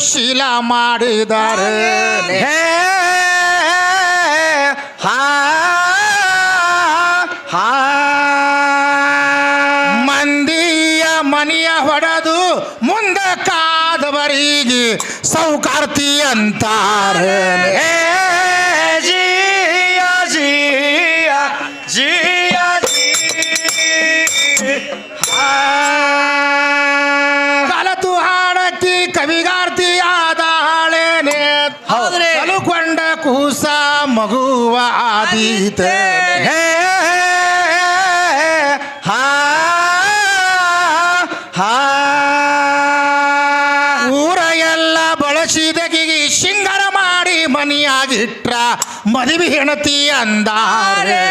ಶೀಲ ಮಾಡಿದ್ದಾರೆ ಮಂದಿಯ ಮನೆಯ ಹೊಡೆದು ಮುಂದ ಕಾದವರಿಗೆ ಸೌಕಾರ್ತಿ ಅಂತಾರೆ ಕಲತು ಹಾಡಕ್ಕಿ ಕವಿಗಾರ್ತಿ ಆದಾಳೇನೆ ಕಲುಕೊಂಡ ಕೂಸ ಮಗುವ ಆದೀತೆ ಊರ ಎಲ್ಲ ಬಳಸಿದಗಿಗೆ ಶೃಂಗಾರ ಮಾಡಿ ಮನಿಯಾಗಿಟ್ರ ಮದುವೆ ಹೆಣತಿ ಅಂದಾರೆ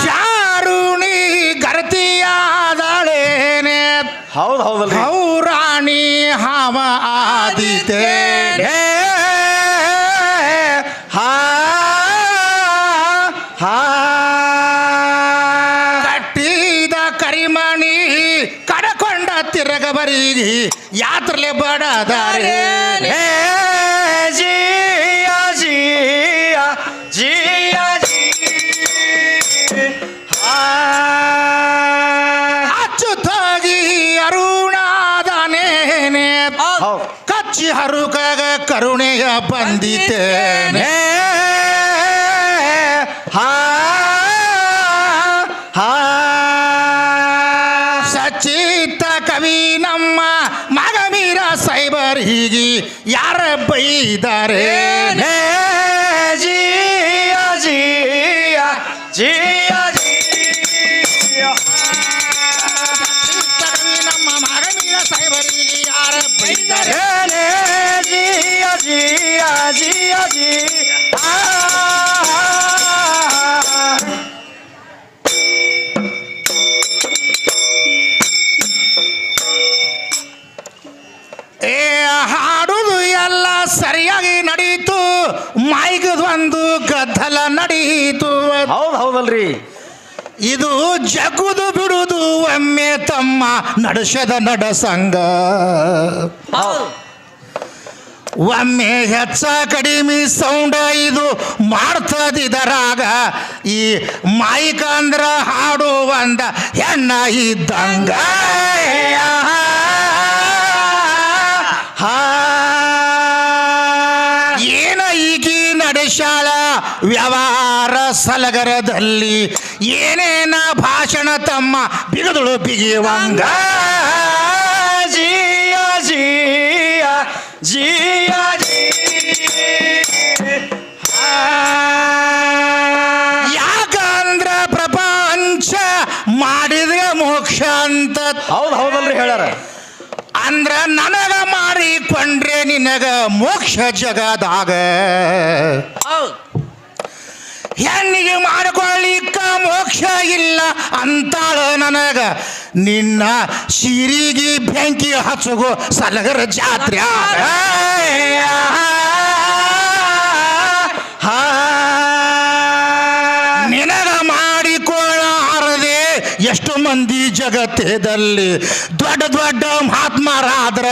ಚಾರುಣಿ ಗರತಿಯಾದಳೇನೆ ಹೌದು ಹೌದಲ್ರಿ ಹೌರಾಣಿ ಹಾವ ಆದಿತೆ ಕಟ್ಟಿದ ಕರಿಮಣಿ ಕಡಕೊಂಡ ತಿರಗಬರಿಗೆ ಯಾತ್ರಲೆ ಬಡದಾರೆ ಅಚ್ಚುತ್ತಾಗಿ ಅರುಣಾದನೇನೆ ಕಚ್ಚಿ ಹರುಕಾಗ ಕರುಣೆಯ ಬಂದಿತೇನೆ ಸಚಿತ್ತ ಕವಿ ನಮ್ಮ ಮಗ ಮೀರ ಸೈಬರಿಗೆ ಯಾರ ಬೈದಾರೆ ನಮ್ಮ ಮಗ ಮೀರ ಸೈಬರಿಗೆ ಯಾರ ಬೈದಾರೆ ಹಾಡುದು ಎಲ್ಲ ಸರಿಯಾಗಿ ನಡೀತು ಮೈಗದೊಂದು ಗದ್ದಲ ನಡೀತು ಹೌದು ಹೌದಲ್ರಿ ಇದು ಜಗುದು ಬಿಡುದು ಒಮ್ಮೆ ತಮ್ಮ ನಡೆಸದ ನಡಸಂಗ ಒಮ್ಮೆ ಹೆಚ್ಚ ಕಡಿಮೆ ಸೌಂಡ ಇದು ಮಾಡ್ತದಿದರಾಗ ಈ ಮೈಕ್ ಅಂದ್ರ ಹಾಡು ಒಂದ ಹೆಣ್ಣ ಇದ್ದಂಗ ಏನ ಈಗಿ ನಡೆಸಾಳ ವ್ಯವಹಾರ ಸಲಗರದಲ್ಲಿ ಏನೇನ ಭಾಷಣ ತಮ್ಮ ಬಿಗದಳು ಬಿಗಿವಂಗ ಯಾಕಂದ್ರ ಪ್ರಪಂಚ ಮಾಡಿದ್ರೆ ಮೋಕ್ಷ ಅಂತ ಹೌದು ಹೌದಲ್ರಿ ಹೇಳ್ಯಾರ ಅಂದ್ರ ನನಗ ಮಾಡಿಕೊಂಡ್ರೆ ನಿನಗ ಮೋಕ್ಷ ಜಗದಾಗ ಹೆಣ್ಣಿಗೆ ಮಾಡಿಕೊಳ್ಳಿಕ್ಕ ಮೋಕ್ಷ ಇಲ್ಲ ಅಂತಾಳ ನನಗ ನಿನ್ನ ಸಿರಿಗೆ ಬೆಂಕಿ ಹಚ್ಚಗೋ ಸಲಗರ ಜಾತ್ರೆ ನಿನಗ ಮಾಡಿಕೊಳ್ಳಾರದೆ ಎಷ್ಟು ಮಂದಿ ಜಗತ್ತದಲ್ಲಿ ದೊಡ್ಡ ದೊಡ್ಡ ಮಹಾತ್ಮರಾದ್ರ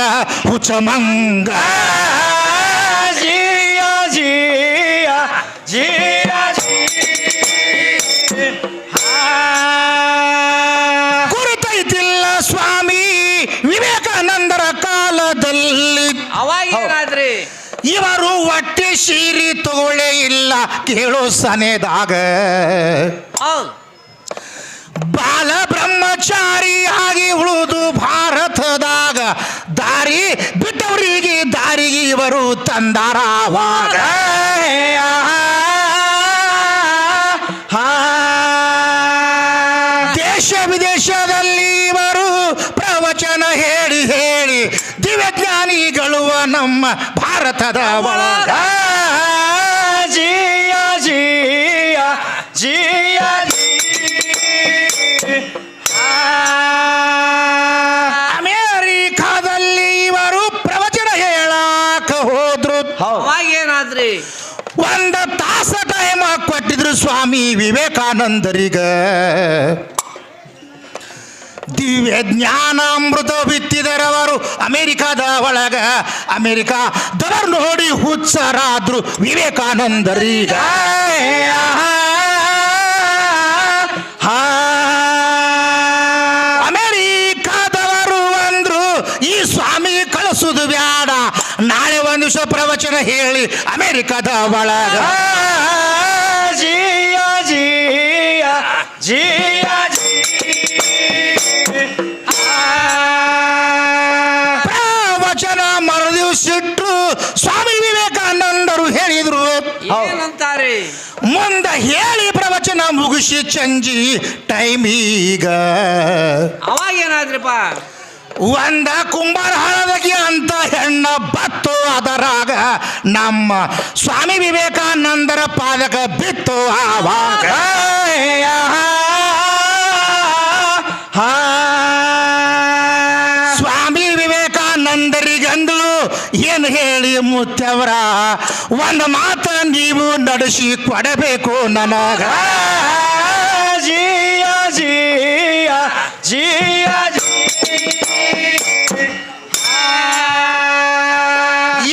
ಹುಚ್ಚಮಂಗ ಗುರುತೈತಿಲ್ಲ ಸ್ವಾಮಿ ವಿವೇಕಾನಂದರ ಕಾಲದಲ್ಲಿ ಅವಾಗೇನಾದ್ರಿ ಇವರು ಹೊಟ್ಟೆ ಸೀರಿ ತಗೊಳ್ಳೇ ಇಲ್ಲ ಕೇಳೋ ಸನೆದಾಗ ಬಾಲ ಬ್ರಹ್ಮಚಾರಿಯಾಗಿ ಉಳಿದು ಭಾರತದಾಗ ದಾರಿ ಬಿಟ್ಟವರಿಗೆ ದಾರಿಗೆ ಇವರು ತಂದಾರವಾಗ ದೇಶ ವಿದೇಶದಲ್ಲಿ ಇವರು ಪ್ರವಚನ ಹೇಳಿ ಹೇಳಿ ದಿವ್ಯಜ್ಞಾನಿಗಳು ನಮ್ಮ ಭಾರತದ ಒಳಗ ಅಮೇರಿಕಾದಲ್ಲಿ ಇವರು ಪ್ರವಚನ ಹೇಳಾಕ ಹೋದ್ರು ಅವಾಗೇನಾದ್ರಿ ಒಂದು ತಾಸ ಟೈಮ್ ಕೊಟ್ಟಿದ್ರು ಸ್ವಾಮಿ ವಿವೇಕಾನಂದರಿಗ ದಿವ್ಯ ಜ್ಞಾನಾಮೃತ ಬಿತ್ತಿದರವರು ಅಮೆರಿಕಾದ ಒಳಗ ಅಮೆರಿಕಾದವರು ನೋಡಿ ಹುಚ್ಚರಾದ್ರು ವಿವೇಕಾನಂದರಿಗ ಅಮೆರಿಕಾದವರು ಅಂದ್ರು ಈ ಸ್ವಾಮಿ ಕಳಿಸುದು ಬ್ಯಾಡ, ನಾಳೆ ಒಂದು ದಿವಸ ಪ್ರವಚನ ಹೇಳಿ ಅಮೆರಿಕಾದ ಒಳಗ ಜಿಯ ಜಿಯ ಜಿಯ ಪ್ರವಚನ ಮರುದಿವ್ಸಿಟ್ರು ಸ್ವಾಮಿ ವಿವೇಕಾನಂದರು ಹೇಳಿದ್ರು. ಏನಂತಾರೆ? ಮುಂದೆ ಹೇಳಿ ಪ್ರವಚನ ಮುಗಿಸಿ ಚಂಜಿ ಟೈಮ್ ಈಗ ಅವಾಗ ಏನಾದ್ರಿಪ್ಪ? ಒಂದ ಕುಂಬಾರ ಹಳದಗಿ ಅಂತ ಹೆಣ್ಣ ಬತ್ತು, ಅದರಾಗ ನಮ್ಮ ಸ್ವಾಮಿ ವಿವೇಕಾನಂದರ ಪಾದಕ ಬಿತ್ತು. ಆವಾಗ ಸ್ವಾಮಿ ವಿವೇಕಾನಂದರಿಗಂದು ಏನು ಹೇಳಿ ಮುತ್ತವರ ಒಂದು ಮಾತ ನೀವು ನಡೆಸಿ ಕೊಡಬೇಕು ನನಗ. ಜಿಯ ಜಿಯ ಜಿಯ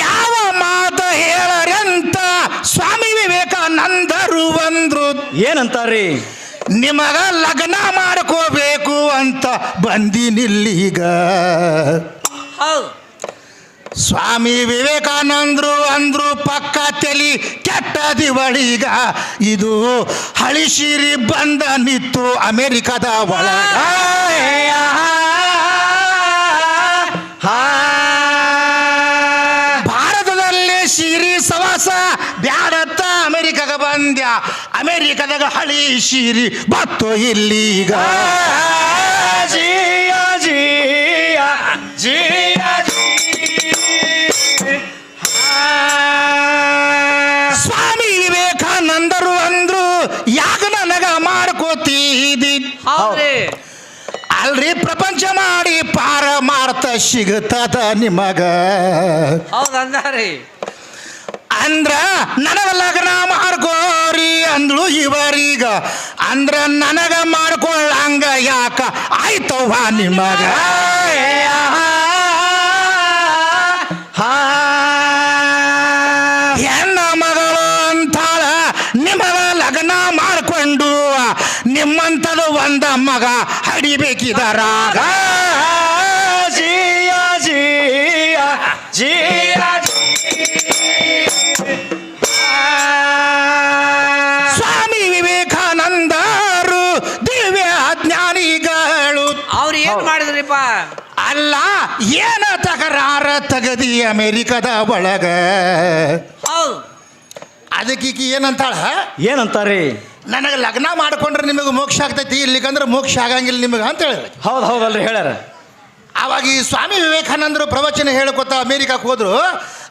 ಯಾವ ಮಾತ ಹೇಳರೆಂತ ಸ್ವಾಮಿ ವಿವೇಕಾನಂದರು ಅಂದ್ರು. ಏನಂತಾರ್ರಿ? ನಿಮಗ ಲಗ್ನ ಮಾಡ್ಕೋಬೇಕು ಅಂತ ಬಂದಿನಿಲ್ಲೀಗ. ಹೌದು. ಸ್ವಾಮಿ ವಿವೇಕಾನಂದರು ಅಂದ್ರು ಪಕ್ಕ ತಲಿ ಕೆಟ್ಟ ದಿವಳಿಗ. ಇದು ಹಳಿಸಿರಿ ಬಂದ ನಿತ್ತು ಅಮೆರಿಕದ ಒಳಗ. ಭಾರತದಲ್ಲಿ ಸಿರಿ ಸವಾಸ ಬ್ಯಾಡತ್ತ ಅಮೆರಿಕಾಗ ಬಂದ್ಯ, ಅಮೆರಿಕದಾಗ ಹಳಿ ಸಿರಿ ಬತ್ತು ಇಲ್ಲೀಗ. ಜಿಯ ಜಿಯ ಜಿಯ ಸ್ವಾಮಿ ವಿವೇಕಾನಂದರು ಅಂದ್ರು ಯಾಕ ನನಗ ಮಾಡ್ಕೋತೀದಿ? ಹೌದ್ರಿ. ಅಲ್ರಿ ಪ್ರಪಂಚ ಮಾಡಿ ಪಾರ ಮಾರ್ತ ಸಿಗುತ್ತದ ನಿಮಗ. ಹೌದು ಅಂದಾರಿ. ಅಂದ್ರ ನನಗ ಲಗ್ನ ಮಾಡ್ಕೋರಿ ಅಂದ್ಳು ಇವರೀಗ. ಅಂದ್ರ ನನಗ ಮಾಡ್ಕೊಳ್ಳಂಗ ಯಾಕ ಆಯ್ತವ ನಿಮಗ. ಹೆಣ್ಣ ಮಗಳು ಅಂತಾಳ ನಿಮಗ ಲಗ್ನ ಮಾಡ್ಕೊಂಡು ನಿಮ್ಮಂತದು ಒಂದ ಮಗ ಹಡಿಬೇಕಿದರಾಗ. ಜಿಯ ಜಿಯ ಜಿಯ ಸ್ವಾಮಿ ವಿವೇಕಾನಂದರು ದಿವ್ಯ ಜ್ಞಾನಿಗಳು. ಅವ್ರು ಏನ್ ಮಾಡಿದ್ರಿಪ್ಪ? ಅಲ್ಲ ಏನ ತಕರಾರ ತಗದಿ ಅಮೆರಿಕದ ಒಳಗ. ಹೌದು. ಅದಕ್ಕೀಕಿ ಏನಂತಾಳ, ಏನಂತಾರ್ರಿ? ನನಗೆ ಲಗ್ನ ಮಾಡ್ಕೊಂಡ್ರೆ ನಿಮಗೆ ಮೋಕ್ಷ ಆಗ್ತೈತಿ, ಇಲ್ಲಿಕಂದ್ರೆ ಮೋಕ್ಷ ಆಗಂಗಿಲ್ಲ ನಿಮಗೆ ಅಂತ ಹೇಳಿದ್ರು. ಹೌದು ಹೌದಲ್ರಿ ಹೇಳ್ಯಾರ. ಆವಾಗ ಈ ಸ್ವಾಮಿ ವಿವೇಕಾನಂದರು ಪ್ರವಚನ ಹೇಳ್ಕೊತ ಅಮೇರಿಕಕ್ಕೆ ಹೋದ್ರು.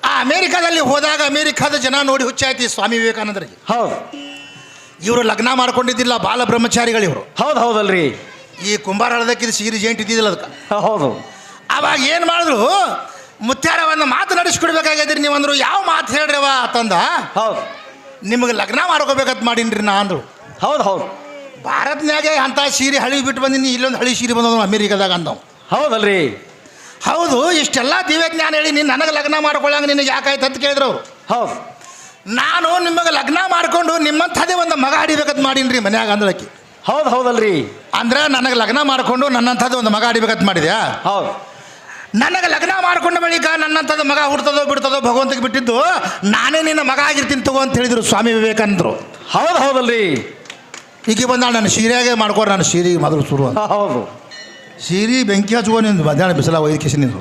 ಆ ಅಮೇರಿಕಾದಲ್ಲಿ ಹೋದಾಗ ಅಮೇರಿಕಾದ ಜನ ನೋಡಿ ಹುಚ್ಚಾಯ್ತಿ ಸ್ವಾಮಿ ವಿವೇಕಾನಂದರಿಗೆ. ಹೌದು. ಇವರು ಲಗ್ನ ಮಾಡ್ಕೊಂಡಿದ್ದಿಲ್ಲ, ಬಾಲ ಬ್ರಹ್ಮಚಾರಿಗಳು ಇವರು. ಹೌದು ಹೌದಲ್ರಿ. ಈ ಕುಂಬಾರ ಹಳದಕ್ಕಿದು ಸೀರೆ ಜೇಂಟ್ ಇದ್ದಿದ್ದಿಲ್ಲ ಅದಕ್ಕೆ. ಹೌದು. ಅವಾಗ ಏನು ಮಾಡಿದ್ರು, ಮುತ್ಯಾರ ಒಂದು ಮಾತು ನಡೆಸ್ಕೊಡ್ಬೇಕಾಗ್ಯದ್ರಿ ನೀವು ಅಂದರು. ಯಾವ ಮಾತು ಹೇಳ್ರವ ಅಂತಂದ. ಹೌದು. ನಿಮಗೆ ಲಗ್ನ ಮಾಡ್ಕೋಬೇಕಂತ ಮಾಡೀನ್ರಿ ನಾ ಅಂದರು. ಹೌದು ಹೌದು. ಭಾರತ್ನಾಗೆ ಅಂಥ ಸೀರೆ ಹಳಿ ಬಿಟ್ಟು ಬಂದಿನಿ, ಇಲ್ಲೊಂದು ಹಳಿ ಸೀರೆ ಬಂದವು ಅಮೇರಿಕಾದಾಗ ಅಂದವು. ಹೌದಲ್ರಿ. ಹೌದು, ಇಷ್ಟೆಲ್ಲ ದಿವ್ಯಜ್ಞಾನ ಹೇಳಿ ನೀನು ನನಗೆ ಲಗ್ನ ಮಾಡ್ಕೊಳ್ಳಂಗೆ ನಿನಗೆ ಯಾಕಾಯ್ತು ಅಂತ ಕೇಳಿದ್ರು ಅವರು. ಹೌದು. ನಾನು ನಿಮಗೆ ಲಗ್ನ ಮಾಡಿಕೊಂಡು ನಿಮ್ಮಂಥದ್ದೇ ಒಂದು ಮಗ ಹಿಡಿಬೇಕಂತ ಮಾಡೀನಿ ಮನ್ಯಾಗ ಅಂದಳಕ್ಕೆ. ಹೌದು ಹೌದಲ್ರಿ. ಅಂದ್ರೆ ನನಗೆ ಲಗ್ನ ಮಾಡಿಕೊಂಡು ನನ್ನಂಥದ್ದು ಒಂದು ಮಗ ಹಿಡಿಬೇಕಂತ ಮಾಡಿದ್ಯಾ? ಹೌದು. ನನಗೆ ಲಗ್ನ ಮಾಡ್ಕೊಂಡ ಬಳಿಕ ನನ್ನಂಥದ್ದು ಮಗ ಹುಡ್ತದೋ ಬಿಡ್ತದೋ ಭಗವಂತಗೆ ಬಿಟ್ಟಿದ್ದು, ನಾನೇ ನಿನ್ನ ಮಗ ಆಗಿರ್ತೀನಿ ತಗೋ ಅಂತ ಹೇಳಿದರು ಸ್ವಾಮಿ ವಿವೇಕಾನಂದರು. ಹೌದು ಹೌದಲ್ರಿ. ಈಗ ಬಂದ ನಾನು ಸೀರೆಯಾಗೆ ಮಾಡ್ಕೊಡ್ರಿ, ನಾನು ಸೀರೆಗೆ ಮೊದಲು ಶುರು ಅಂತ. ಹೌದು. ಸೀರೆ ಬೆಂಕಿ ಹಚ್ಕೋ ನಿಂದು ಮಧ್ಯಾಹ್ನ ಬಿಸಿಲ ಒಯ್ದಕೇಸಿ ನಿಂದು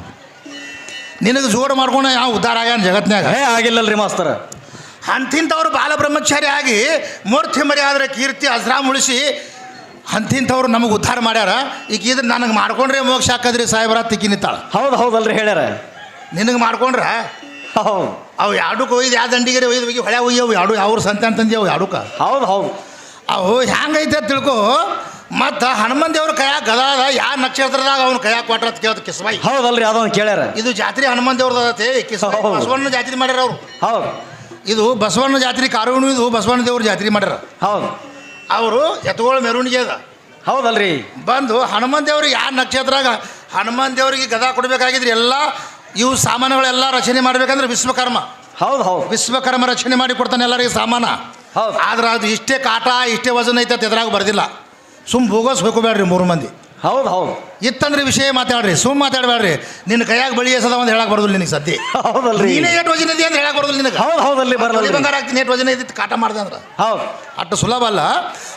ನಿನಗೆ ಜೋಡು ಮಾಡ್ಕೊಂಡು ಯಾವ ಉದ್ಧಾರ ಆಗ್ಯಾನ ಜಗತ್ನ್ಯಾಗ? ಆಗಿಲ್ಲಲ್ರಿ ಮಾಸ್ತರ. ಅಂತಿಂಥವ್ರು ಬಾಲ ಬ್ರಹ್ಮಚಾರಿ ಆಗಿ ಮೂರ್ತಿ ಮರಿ ಆದರೆ ಕೀರ್ತಿ ಅಸ್ರಾಮ್ ಉಳಿಸಿ ಅಂತಿಂಥವ್ರು ನಮಗೆ ಉದ್ಧಾರ ಮಾಡ್ಯಾರ. ಈಗ ಇದ್ರೆ ನನಗೆ ಮಾಡ್ಕೊಂಡ್ರೆ ಮೋಕ್ಷ ಹಾಕದ್ರಿ ಸಾಹೇಬ್ರ ತಿಕ್ಕಿ ನಿಂತಾಳ. ಹೌದು ಹೌದಲ್ರಿ ಹೇಳ್ಯಾರ. ನಿನಗೆ ಮಾಡ್ಕೊಂಡ್ರ ಹೌದು. ಅವು ಎರಡಕ್ಕೆ ಒಯ್ದು ಯಾವ ದಂಡಿಗೆ ಒಯ್ದು ಹೋಗಿ ಹೊಳೆ ಒಯ್ಯವು ಎರಡು ಅವ್ರ ಸಂತೆ ಅಂತಂದು ಅವು ಎರಡಕ್ಕೆ ಹೌದು ಹೌದು. ಅವು ಹೆಂಗೈತೆ ಅಂತ ತಿಳ್ಕೊ. ಮತ್ತು ಹನುಮನ್ ದೇವ್ರ ಕೈಯಾಗ ಗದಾದ ಯಾವ ನಕ್ಷತ್ರದಾಗ ಅವ್ನ ಕೈಯಾಗ ಕೊಟ್ರ ಅಂತ ಕೇಳ್ತ ಕಿಸ್ಬಾಯಿ. ಹೌದಲ್ರಿ ಅದೊಂದು ಕೇಳ್ಯಾರ. ಇದು ಜಾತ್ರೆ ಹನುಮನ್ ದೇವ್ರದತೆ ಕಿಸ್ಬಾಯಿ ಬಸವಣ್ಣ ಜಾತ್ರೆ ಮಾಡ್ಯಾರ ಅವರು. ಹೌದು. ಇದು ಬಸವಣ್ಣ ಜಾತ್ರೆ ಕಾರುಣಿ, ಇದು ಬಸವಣ್ಣ ದೇವ್ರ ಜಾತ್ರೆ ಮಾಡ್ಯಾರ. ಹೌದು ಅವರು ಎತ್ತುಗಳ ಮೆರವಣಿಗೆ ಅದ ಹೌದಲ್ರಿ. ಬಂದು ಹನುಮಂತ ದೇವ್ರಿಗೆ ಯಾವ ನಕ್ಷತ್ರಾಗ ಹನುಮಂತ ದೇವರಿಗೆ ಗದಾ ಕೊಡಬೇಕಾಗಿದ್ರೆ ಎಲ್ಲ ಇವು ಸಾಮಾನುಗಳೆಲ್ಲ ರಚನೆ ಮಾಡ್ಬೇಕಂದ್ರೆ ವಿಶ್ವಕರ್ಮ. ಹೌದು ಹೌದು ವಿಶ್ವಕರ್ಮ ರಚನೆ ಮಾಡಿ ಕೊಡ್ತಾನೆ ಎಲ್ಲರಿಗೆ ಸಾಮಾನ. ಹೌದು. ಆದ್ರೆ ಅದು ಇಷ್ಟೇ ಕಾಟ ಇಷ್ಟೇ ವಜನ್ ಐತೆ ಎದ್ರಾಗ ಬರ್ದಿಲ್ಲ. ಸುಮ್ ಭೋಗೋಸ್ ಹೋಗ್ಕೋಬೇಡ್ರಿ 3 ಮಂದಿ. ಹೌದು ಹೌದು ಇತ್ತಂದ್ರೆ ವಿಷಯ ಮಾತಾಡ್ರಿ, ಸುಮ್ ಮಾತಾಡಬೇಡ್ರಿ. ನಿನ್ನ ಕೈಯಾಗ ಬಳಿ ಎಸದ ಒಂದು ಹೇಳಕ್ ಬರೋದಿಲ್ಲ ನಿನಗೆ ಸದ್ಯ. ಹೌದಲ್ರಿ. ನೀನೇ ಏಟ್ ವಜನ್ ಇದೆ ಅಂತ ಹೇಳಕ್ ಬರೋದಿಲ್ಲ ನಿನಗೆ. ಹೌದು ಹೌದಲ್ಲಿ ಬರಲ್ಲ. ಬಂಗಾರ ಆಗ್ತೀನಿ ಏಟ್ ವಜನ ಐತಿ ಕಾಟ ಮಾಡ್ದೆ ಅಂದ್ರೆ ಹೌದು ಅಷ್ಟು ಸುಲಭ ಅಲ್ಲ.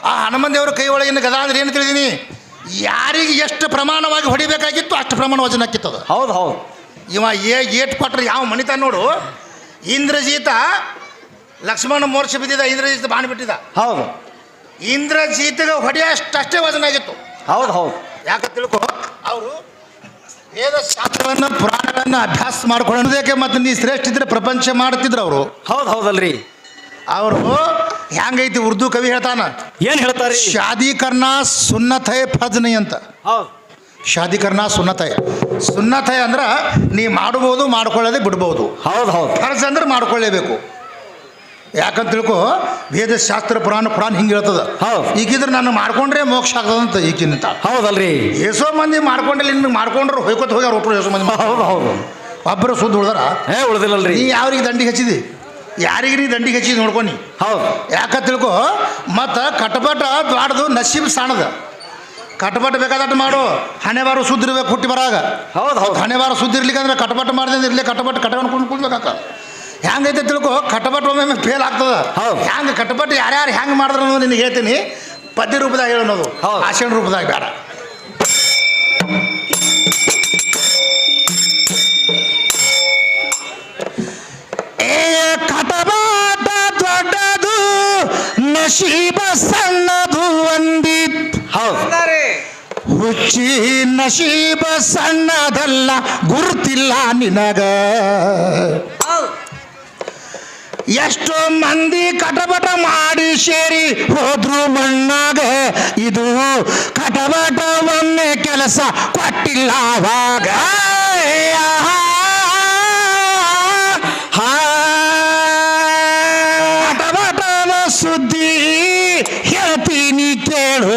ಆ ಹನುಮಂತ ದೇವರ ಕೈ ಒಳಗಿನ ಗದಾ ಅಂದ್ರೆ ಏನು ತಿಳಿದೀನಿ, ಯಾರಿಗೆ ಎಷ್ಟು ಪ್ರಮಾಣವಾಗಿ ಹೊಡಿಬೇಕಾಗಿತ್ತು ಅಷ್ಟು ಪ್ರಮಾಣ ವಜನ ಹಾಕಿತ್ತದ. ಹೌದು ಹೌದು ಇವ ಏಟ್ ಕೊಟ್ರೆ ಯಾವ ಮನಿತಾನ ನೋಡು. ಇಂದ್ರಜೀತ ಲಕ್ಷ್ಮಣ ಮೋರ್ಚ ಬಿದ್ದಿದ್ದ, ಇಂದ್ರಜೀತ ಬಾಣ್ ಬಿಟ್ಟಿದ್ದ. ಹೌದು ಇಂದ್ರಜೀತಗೆ ಹೊಡೆಯಷ್ಟೇ ವಜನ ಆಗಿತ್ತು. ಹೌದು ಹೌದು ಯಾಕೆ ತಿಳ್ಕೊ, ಅವರು ವೇದ ಶಾಸ್ತ್ರವನ್ನು ಪುರಾಣಗಳನ್ನು ಅಭ್ಯಾಸ ಮಾಡ್ಕೊಳ್ಳೋದಕ್ಕೆ ಮತ್ತು ನೀ ಶ್ರೇಷ್ಠ ಇದ್ರೆ ಪ್ರಪಂಚ ಮಾಡ್ತಿದ್ರು ಅವರು. ಹೌದು ಹೌದಲ್ರಿ. ಅವರು ಹೆಂಗೈತಿ ಉರ್ದು ಕವಿ ಹೇಳ್ತಾನ, ಏನ್ ಹೇಳ್ತಾರೆ? ಶಾದಿ ಕರ್ನಾ ಸುನ್ನತ್ ಹೈ ಫರ್ಜ್ ನೈ ಅಂತ. ಹೌದು ಶಾದಿ ಕರ್ನಾ ಸುನ್ನತ್ ಹೈ. ಸುನ್ನತ್ ಹೈ ಅಂದ್ರೆ ನೀ ಮಾಡ್ಬೋದು, ಮಾಡ್ಕೊಳ್ಳೋದೇ ಬಿಡ್ಬೋದು. ಹೌದು ಹೌದು ಫರ್ಜ್ ಅಂದ್ರೆ ಮಾಡ್ಕೊಳ್ಳೇಬೇಕು. ಯಾಕಂತ ತಿಳ್ಕೊ, ವೇದ ಶಾಸ್ತ್ರ ಪುರಾಣ ಹಿಂಗೆ ಹೇಳ್ತದ. ಹೌದು. ಈಗಿದ್ರೆ ನಾನು ಮಾಡ್ಕೊಂಡ್ರೆ ಮೋಕ್ಷ ಆಗ್ತದಂತ ಈಗಿನ. ಹೌದಲ್ರಿ. ಎಷ್ಟೋ ಮಂದಿ ಮಾಡ್ಕೊಂಡಿಲ್ಲ, ನಿನ್ಗೆ ಮಾಡ್ಕೊಂಡ್ರು ಹೋಯ್ಕೊತ ಹೋಗ್ಯಾರ ಒಟ್ಟರು ಎಷ್ಟೋ ಮಂದಿ. ಹೌದು ಹೌದು ಒಬ್ಬರು ಸುದ್ದ ಉಳ್ದಾರ. ಉಳ್ದಿಲ್ಲಲ್ರಿ. ನೀ ಯಾವ್ರಿಗೆ ದಂಡಿಗೆ ಹಚ್ಚಿದಿ, ಯಾರಿಗೆ ನೀ ದಂಡಿಗೆ ಹಚ್ಚಿದಿ ನೋಡ್ಕೊನಿ. ಹೌದು ಯಾಕಂತ ತಿಳ್ಕೊ, ಮತ್ತು ಕಟಪಟ ದ್ವಾಡ್ದು ನಸೀಬ್ ಸಾಣದ. ಕಟಪಟ ಬೇಕಾದಟ್ಟು ಮಾಡು, ಹಣೆ ಬಾರು ಸುದ್ದ ಇರ್ಬೇಕು ಹುಟ್ಟಿ ಬರಾಗ. ಹೌದು ಹೌದು ಹಣೆ ಬಾರು ಸುದ್ದ ಇರ್ಲಿಕ್ಕೆ ಅಂದ್ರೆ ಕಟಪಟ ಮಾಡ್ದೆ ಇರ್ಲಿ, ಕಟಪಟ ಕಟ್ಕೊಂಡು ಕುಂದ್ಬೇಕಾಕ. ಹೆಂಗೈತೆ ತಿಳ್ಕೊ, ಕಟಪಟ ಒಮ್ಮೆ ಫೇಲ್ ಆಗ್ತದ. ಹೌದು. ಹೆಂಗೆ ಕಟಪಟ ಯಾರ್ಯಾರು ಹೆಂಗೆ ಮಾಡಿದ್ರು ಅನ್ನೋದು ನಿನಗೆ ಹೇಳ್ತೀನಿ. ಪದ್ಯ ರೂಪದಾಗ ಹೇಳೋದು, ಹೌದು. ಭಾಷಣ ರೂಪದಾಗ ಬೇಡ. ಕಟಬಾಟ ದೊಡ್ಡದು, ನಶೀಬ ಸಣ್ಣದು ಅಂದಿತ್. ಹೌದು ಅಂದಾರಿ. ಹುಚ್ಚಿ ನಶೀಬ ಸಣ್ಣದಲ್ಲ, ಗುರುತಿಲ್ಲ ನಿನಗ. ಹೌದು ಎಷ್ಟೋ ಮಂದಿ ಕಟಬಟ ಮಾಡಿ ಸೇರಿ ಹೋದ್ರು ಮಣ್ಣಾಗ. ಇದು ಕಟಬಟ ಒಮ್ಮೆ ಕೆಲಸ ಕೊಟ್ಟಿಲ್ಲ ಅವಾಗ. ಕಟಬಟದ ಸುದ್ದಿ ಹೇಳ್ತೀನಿ ಕೇಳು.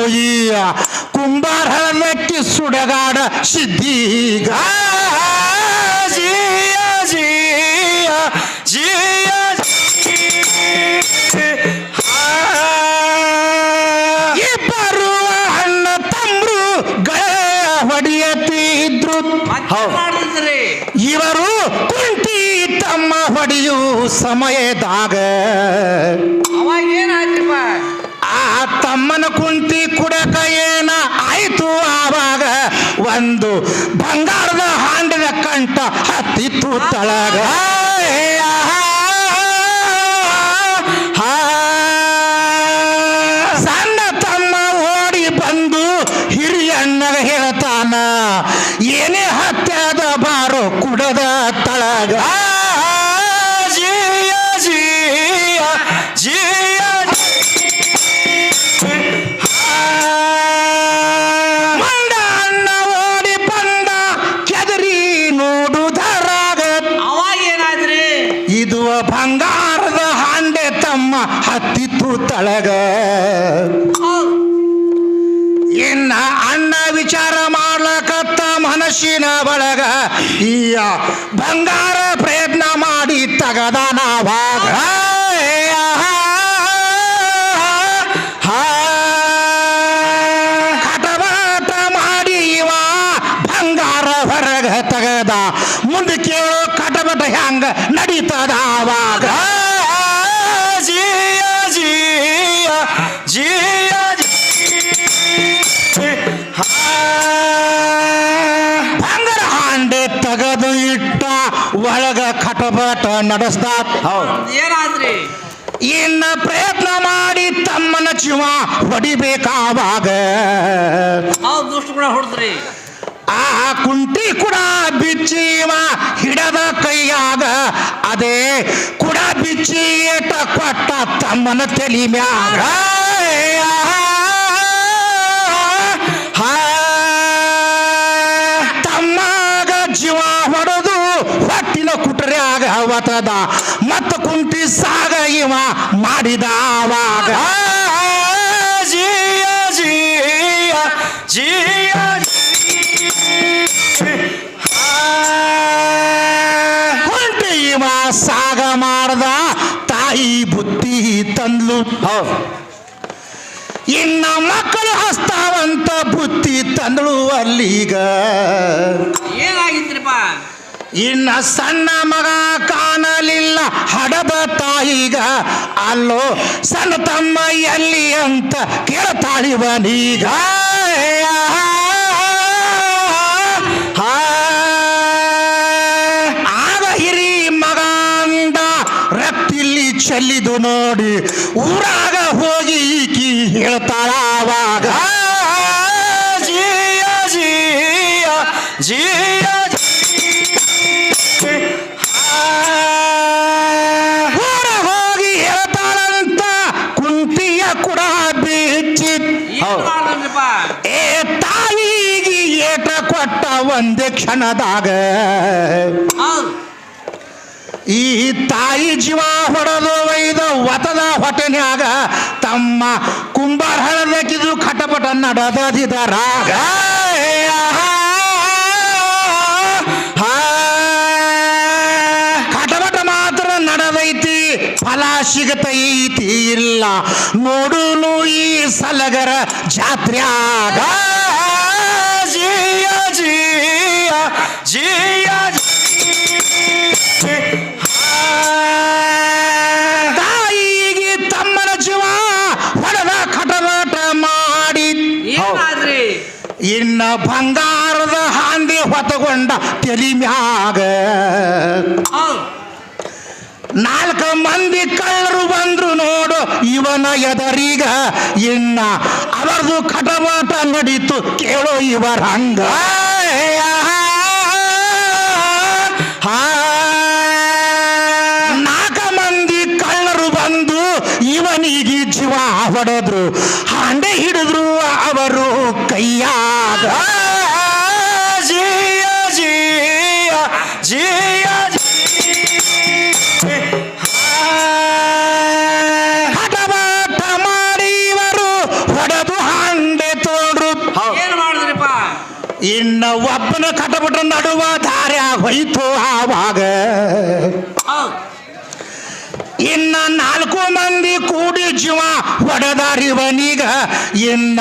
ಕುಂಬಾರ ಹಳದಕ್ಕೆ ಸುಡಗಾಡ ಸಿದ್ದಿಗ. ಜಿಯ ಜಿಯ ಜಿಯ ಇಬ್ಬರು ಅಣ್ಣ ತಮ್ರು ಹೊಡೆಯತ್ತಿದ್ರು. ಮತ್ತೆ ಮಾಡಿದ್ರಿ. ಇವರು ಕುಂಟಿ ತಮ್ಮ ಹೊಡೆಯು ಸಮಯದಾಗ ಅವಾಗ ಏನಾಯ್ತಪ್ಪ? ಆ ತಮ್ಮನ ಕುಂಟಿ ಕುಡಕ ಏನ ಆಯ್ತು. ಆವಾಗ ಒಂದು ಬಂಗಾರದ ಹಾಂಡಿನ ಕಂಠ ಹತ್ತಿತ್ತು ತಳಗ. ಸಣ್ಣ ತಮ್ಮ ಓಡಿ ಬಂದು ಹಿರಿಯಣ್ಣಗ ಹೇಳ್ತಾನ, ಏನೇ ಹತ್ಯದ ಬಾರೋ ಕುಡದ ತಳಗ. ಜಿಯ ಜಿಯ ಜಿಯ ಮಂಡ ಅಣ್ಣ ಓಡಿ ಬಂದ, ಕೆದರಿ ನೋಡುದರಾಗ. ಅವಾಗ ಏನಾದ್ರಿ? ಇದು ಬಂಗಾರದ ಹಾಂಡೆ ತಮ್ಮ ಹತ್ತಿತ್ತು ತಳಗ. ಹೌದು ಇನ್ನ ಅಣ್ಣ ವಿಚಾರ ಮಾಡ್ಲಕತ್ತ ಮನಸ್ಸಿನ ಬಳಗ. ಈ ಬಂಗಾರ ಪ್ರಯತ್ನ ಮಾಡಿ ತಗದಾನವಾಗ. ಕಟಬಾಟ ಮಾಡಿ ಇವ ಬಂಗಾರ ಹೊರಗ ತಗದ. ಮುಂದೆ ಕೇಳೋ ಕಟಬಟ ಹ್ಯಾಂಗ ನಡೀತದ ಆವಾಗ. ಜಿಯ ಜಿಯ ಜಿಯ ಬಂಗಾರ ಹಾಂಡೆ ತಗದು ಇಟ್ಟ ಒಳಗ ಕಟಬಟ ನಡೆಸ್ದ. ಹೌದು ಏನಾದ್ರಿ? ಇನ್ನ ಪ್ರಯತ್ನ ಮಾಡಿ ತಮ್ಮನ ಜೀವ ಹೊಡಿಬೇಕಾವಾಗ. ಹೌದು ದುಷ್ಟ ಕೂಡ ಹೊಡೆದ್ರಿ. ಆ ಕುಂಟಿ ಕೂಡ ಬಿಚ್ಚಿವ ಹಿಡದ ಕೈಯಾಗ. ಅದೇ ಕೂಡ ಬಿಚ್ಚಿ ಏಟ ಕೊಟ್ಟ ತಮ್ಮನ ತಲಿ ಮ್ಯಾಗ. ತಮ್ಮಗ ಜೀವ ಹೊಡೆದು ಹೊಟ್ಟಿನ ಕುಟ್ರ್ಯಾಗ ಅವತದ. ಮತ್ತ ಕುಂಟಿ ಸಾಗ ಇವ ಮಾಡಿದವಾಗ ಜಿಯ ಜಿಯ ಜಿಯ ಹೊಂಟೆ ಇವ ಸಾಗ ಮಾಡ್ದ ತಾಯಿ ಬುತ್ತಿ ತಂದ್ಲು ಹೌದು ಇನ್ನ ಮಕ್ಕಳು ಹಸ್ತಾವಂತ ಬುತ್ತಿ ತಂದಳು ಅಲ್ಲೀಗ ಏನಾಗಿತ್ರಿಪ್ಪ ಇನ್ನ ಸಣ್ಣ ಮಗ ಕಾಣಲಿಲ್ಲ ಹಡದ ತಾಯಿಗ ಅಲ್ಲೋ ಸಣ್ಣ ತಮ್ಮ ಎಲ್ಲಿ ಅಂತ ಕೇಳ್ತಾಳಿವನೀಗ ಆಗ ಹಿರಿ ಮಗ ಅಂದ ರಕ್ತಿಲ್ಲಿ ಚೆಲ್ಲಿದು ನೋಡಿ ಊರಾಗ ಹೋಗಿ ಈಕಿ ಹೇಳ್ತಾಳಾವಾಗ ಜಿಯ ಜಿಯ ಜಿಯ ಊರ ಹೋಗಿ ಹೇಳ್ತಾಳಂತ ಕುಂತಿಯ ಕೂಡ ಬಿಚ್ಚಿ ಏನ್ ಮಾಡಿದ್ರಿಪ್ಪ ಏ ತಾಯಿಗೆ ಏಟ ಕೊಟ್ಟ ಒಂದೇ ಕ್ಷಣದಾಗ ಹೌದು ಈ ತಾಯಿ ಜೀವ ಹೊಡೆದು ಒಯ್ದ ಒತದ ಹೊಟ್ಟೆನ್ಯಾಗ ತಮ್ಮ ಕುಂಬಾರ ಹಳದಕ್ಕಿದು ಖಟಪಟ ನಡೆದಿದರಾಗ ಖಟಪಟ ಮಾತ್ರ ನಡೆದೈತಿ ಫಲ ಸಿಗತೈತಿ ಇಲ್ಲ ನೋಡುನು ಈ ಸಲಗರ ಜಾತ್ರ್ಯಾಗ ಜಿಯ ಜಿಯ ಜಿಯ ತಾಯಿಗೆ ತಮ್ಮನ ಜೀವ ಹೊಡೆದ ಖಟಪಟ ಮಾಡಿ ಏನಾದ್ರಿ ಇನ್ನ ಬಂಗಾರದ ಹಾಂದಿ ಹೊತ್ತಗೊಂಡ ತಲಿ ಮ್ಯಾಗ ಹೌದು 4 ಮಂದಿ ಕಳ್ಳರು ಬಂದ್ರು ನೋಡು ಇವನ ಎದರೀಗ ಇನ್ನ ಅವರದು ಖಟಮಾಟ ನಡೀತು ಕೇಳೋ ಇವರ ಹಂಗ ನಾಲ್ಕು ಮಂದಿ ಕಳ್ಳರು ಬಂದು ಇವನಿಗೆ ಜೀವ ಹೊಡೆದ್ರು ಹಾಂಡೆ ಹಿಡಿದ್ರು ಅವರು ಕೈಯಾಗ ಜಿಯ ಜಿಯ ಜಿಯ ಹಠಮಾಟ ಮಾಡಿ ಇವರು ಹೊಡೆದು ಹಾಂಡೆ ತೋಡ್ರು ಏನ್ ಮಾಡಿದ್ರಿಪ್ಪ ಇನ್ನ ಒಬ್ಬನ ಕಟಪಟ ನಡುವ ದಾರ್ಯಾಗ ಹೋಯ್ತು ಆವಾಗ ಹೌದು ಇನ್ನ 4 ಮಂದಿ ಕೂಡಿ ಜೀವ ಹೊಡೆದಾರಿವನೀಗ ಇನ್ನ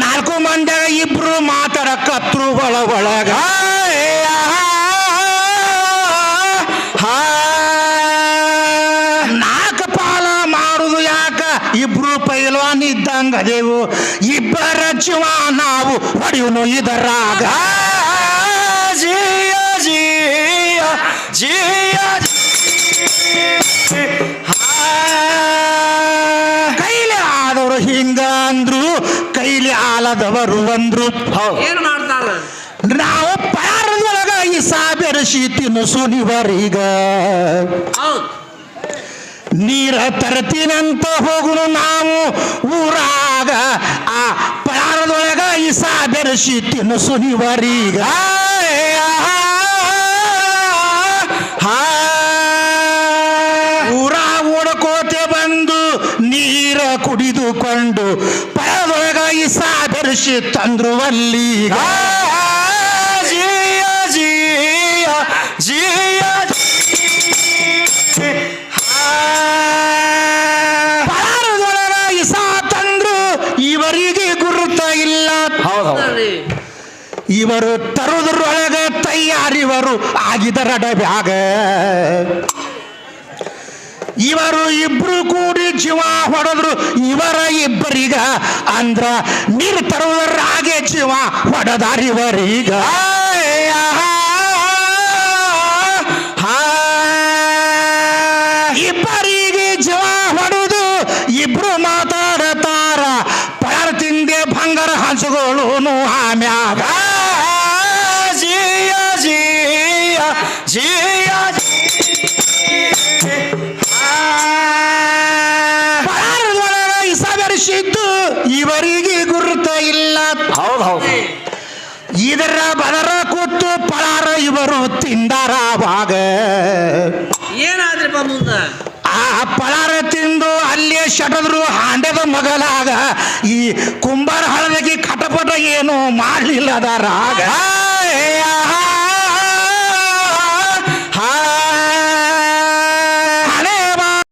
4 ಮಂದಿಯಾಗ ಇಬ್ರು ಮಾತಾಡಕತ್ರು ಒಳಗ ನಾಲ್ಕು ಪಾಲ ಮಾಡುದು ಯಾಕ ಇಬ್ರು ಪೈಲ್ವಾನ್ ಇದ್ದಂಗ ಅದೇವು ಇಬ್ಬರ ಜೀವ ನಾವು ಹೊಡೆಯುನು ಇದರಾಗ ಜಿಯ ಜಿಯ ಜಿಯ ಕೈಲಿ ಆದವರು ಹಿಂಗ ಅಂದ್ರು ಕೈಲಿ ಆಲದವರು ಅಂದ್ರು ಏನ್ ಮಾಡ್ತಾರ ನಾವು ಪಾರದೊಳಗ ಈ ಬೆರೆಸಿ ತಿನ್ನಿಸು ನೀವರೀಗ ಹೌದು ನೀರ ತರ್ತೀನಂತ ಹೋಗುನು ನಾವು ಊರಾಗ ಆ ಪಾರದೊಳಗ ಈ ಬೆರೆಸಿ ತಿನ್ನಿಸು ನೀವರೀಗ ಊರ ಓಡಕೋತೆ ಬಂದು ನೀರ ಕುಡಿದುಕೊಂಡು ಪರದೊಳಗ ಇಸ ಬೆರೆಸಿ ತಂದ್ರು ಅಲ್ಲೀಗ ಜಿಯ ಜಿಯ ಜಿಯ ಪರದೊಳಗ ಇಸ ತಂದ್ರು ಇವರಿಗೆ ಗುರುತ ಇಲ್ಲ ಹೌದ್ರಿ ಇವರು ತರುವುದರೊಳಗ ತಯಾರಿವರು ಆಗಿದರಡ ಬ್ಯಾಗ ಇವರು ಇಬ್ರು ಕೂಡಿ ಜೀವ ಹೊಡೆದ್ರು ಇವರ ಇಬ್ಬರಿಗ ಅಂದ್ರ ನೀರು ತರುವುದರಾಗೆ ಜೀವ ಹೊಡೆದಾರಿವರೀಗ ಇಬ್ಬರಿಗೆ ಜೀವ ಹೊಡೆದು ಇಬ್ರು ಮಾತಾಡತಾರ ಪರ ತಿಂದೆ ಬಂಗಾರ ಹಂಚುಗಳು ಆಮ್ಯಾಗ ಜಿಯ ಜಿಯ ಜಿಯ ಪರಾರದೊಳಗ ಇಸ ಬೆರೆಸಿದ್ದು ಇವರಿಗೆ ಗುರುತ ಇಲ್ಲ ಹೌದು ಹೌದು ಇದರ ಬದರ ಕೂತು ಪಳಾರ ಇವರು ತಿಂದಾರವಾಗ ಏನಾದ್ರಿಪ್ಪ ಮುಂದ ಆ ಪಳಾರ ತಿಂದು ಅಲ್ಲೇ ಶಟದ್ರು ಹಾಂಡೆದ ಮಗಲಾಗ ಈ ಕುಂಬಾರ ಹಳದಗಿ ಕಟಪಟ ಏನು ಮಾಡಲಿಲ್ಲ ಅದ ರಾಗ